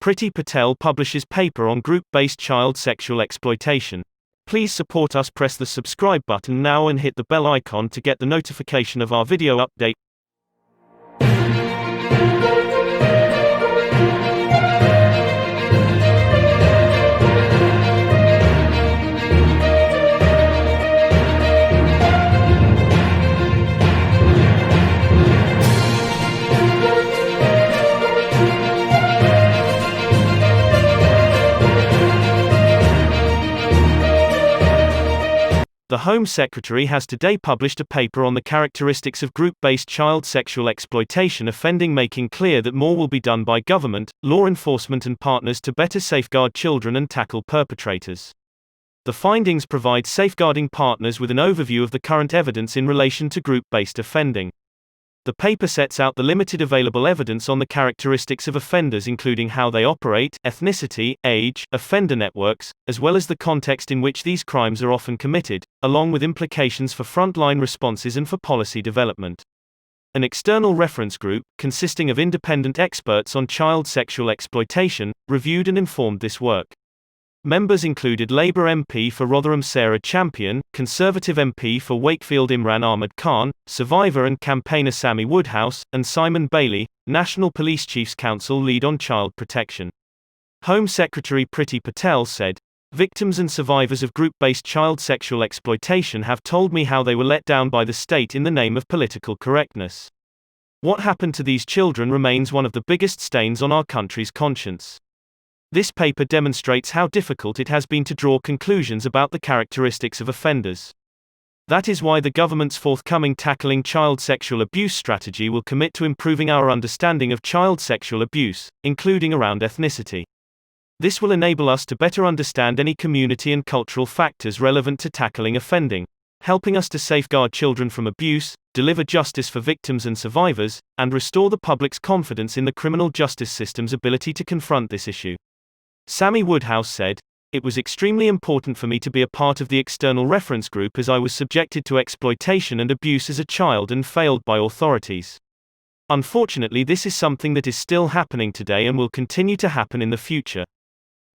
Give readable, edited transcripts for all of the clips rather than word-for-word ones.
Priti Patel publishes paper on group-based child sexual exploitation. Please support us. Press the subscribe button now and hit the bell icon to get the notification of our video update. The Home Secretary has today published a paper on the characteristics of group-based child sexual exploitation offending, making clear that more will be done by government, law enforcement and partners to better safeguard children and tackle perpetrators. The findings provide safeguarding partners with an overview of the current evidence in relation to group-based offending. The paper sets out the limited available evidence on the characteristics of offenders, including how they operate, ethnicity, age, offender networks, as well as the context in which these crimes are often committed, along with implications for frontline responses and for policy development. An external reference group, consisting of independent experts on child sexual exploitation, reviewed and informed this work. Members included Labour MP for Rotherham Sarah Champion, Conservative MP for Wakefield Imran Ahmed Khan, survivor and campaigner Sammy Woodhouse, and Simon Bailey, National Police Chiefs Council lead on child protection. Home Secretary Priti Patel said, "Victims and survivors of group-based child sexual exploitation have told me how they were let down by the state in the name of political correctness. What happened to these children remains one of the biggest stains on our country's conscience." This paper demonstrates how difficult it has been to draw conclusions about the characteristics of offenders. That is why the government's forthcoming Tackling Child Sexual Abuse strategy will commit to improving our understanding of child sexual abuse, including around ethnicity. This will enable us to better understand any community and cultural factors relevant to tackling offending, helping us to safeguard children from abuse, deliver justice for victims and survivors, and restore the public's confidence in the criminal justice system's ability to confront this issue. Sammy Woodhouse said, "It was extremely important for me to be a part of the external reference group as I was subjected to exploitation and abuse as a child and failed by authorities. Unfortunately, this is something that is still happening today and will continue to happen in the future.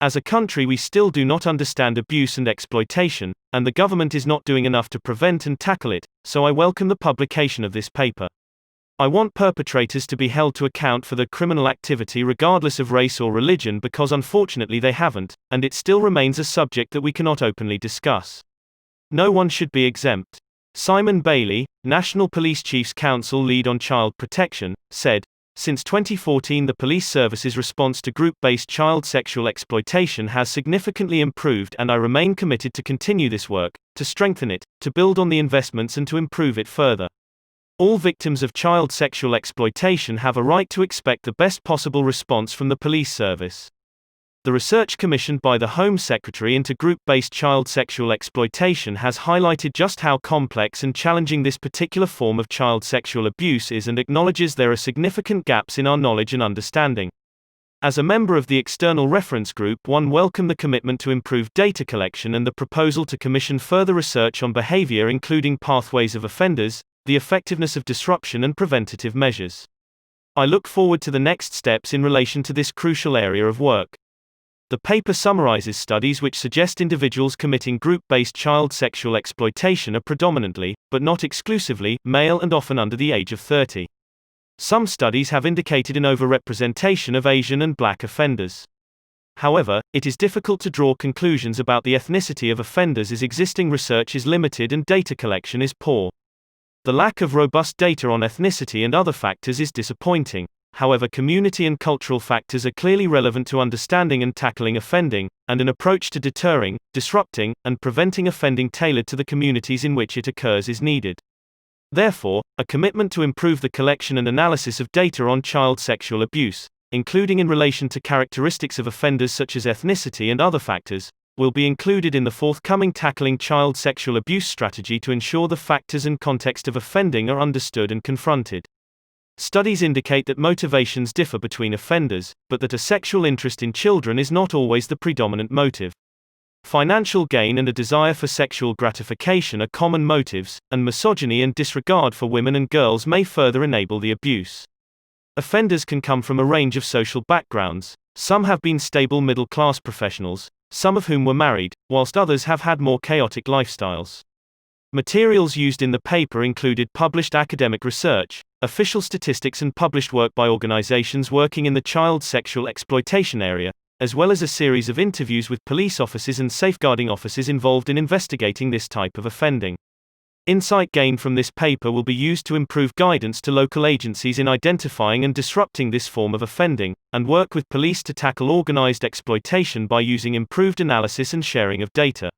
As a country, we still do not understand abuse and exploitation, and the government is not doing enough to prevent and tackle it, so I welcome the publication of this paper. I want perpetrators to be held to account for their criminal activity regardless of race or religion, because unfortunately they haven't, and it still remains a subject that we cannot openly discuss. No one should be exempt." Simon Bailey, National Police Chiefs Council lead on child protection, said, "Since 2014 the police service's response to group-based child sexual exploitation has significantly improved, and I remain committed to continue this work, to strengthen it, to build on the investments and to improve it further. All victims of child sexual exploitation have a right to expect the best possible response from the police service." The research commissioned by the Home Secretary into group-based child sexual exploitation has highlighted just how complex and challenging this particular form of child sexual abuse is, and acknowledges there are significant gaps in our knowledge and understanding. As a member of the external reference group, one welcomed the commitment to improve data collection and the proposal to commission further research on behavior, including pathways of offenders, the effectiveness of disruption and preventative measures. I look forward to the next steps in relation to this crucial area of work. The paper summarizes studies which suggest individuals committing group-based child sexual exploitation are predominantly, but not exclusively, male and often under the age of 30. Some studies have indicated an overrepresentation of Asian and Black offenders. However, it is difficult to draw conclusions about the ethnicity of offenders as existing research is limited and data collection is poor. The lack of robust data on ethnicity and other factors is disappointing. However, community and cultural factors are clearly relevant to understanding and tackling offending, and an approach to deterring, disrupting, and preventing offending tailored to the communities in which it occurs is needed. Therefore, a commitment to improve the collection and analysis of data on child sexual abuse, including in relation to characteristics of offenders such as ethnicity and other factors, will be included in the forthcoming Tackling Child Sexual Abuse strategy to ensure the factors and context of offending are understood and confronted. Studies indicate that motivations differ between offenders, but that a sexual interest in children is not always the predominant motive. Financial gain and a desire for sexual gratification are common motives, and misogyny and disregard for women and girls may further enable the abuse. Offenders can come from a range of social backgrounds. Some have been stable middle-class professionals, some of whom were married, whilst others have had more chaotic lifestyles. Materials used in the paper included published academic research, official statistics and published work by organizations working in the child sexual exploitation area, as well as a series of interviews with police officers and safeguarding officers involved in investigating this type of offending. Insight gained from this paper will be used to improve guidance to local agencies in identifying and disrupting this form of offending, and work with police to tackle organized exploitation by using improved analysis and sharing of data.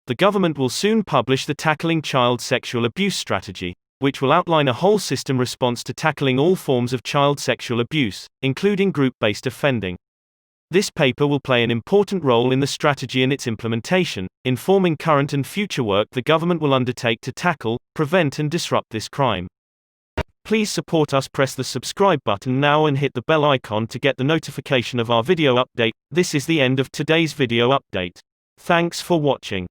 The government will soon publish the Tackling Child Sexual Abuse Strategy, which will outline a whole system response to tackling all forms of child sexual abuse, including group-based offending. This paper will play an important role in the strategy and its implementation, informing current and future work the government will undertake to tackle, prevent and disrupt this crime. Please support us. Press the subscribe button now and hit the bell icon to get the notification of our video update. This is the end of today's video update. Thanks for watching.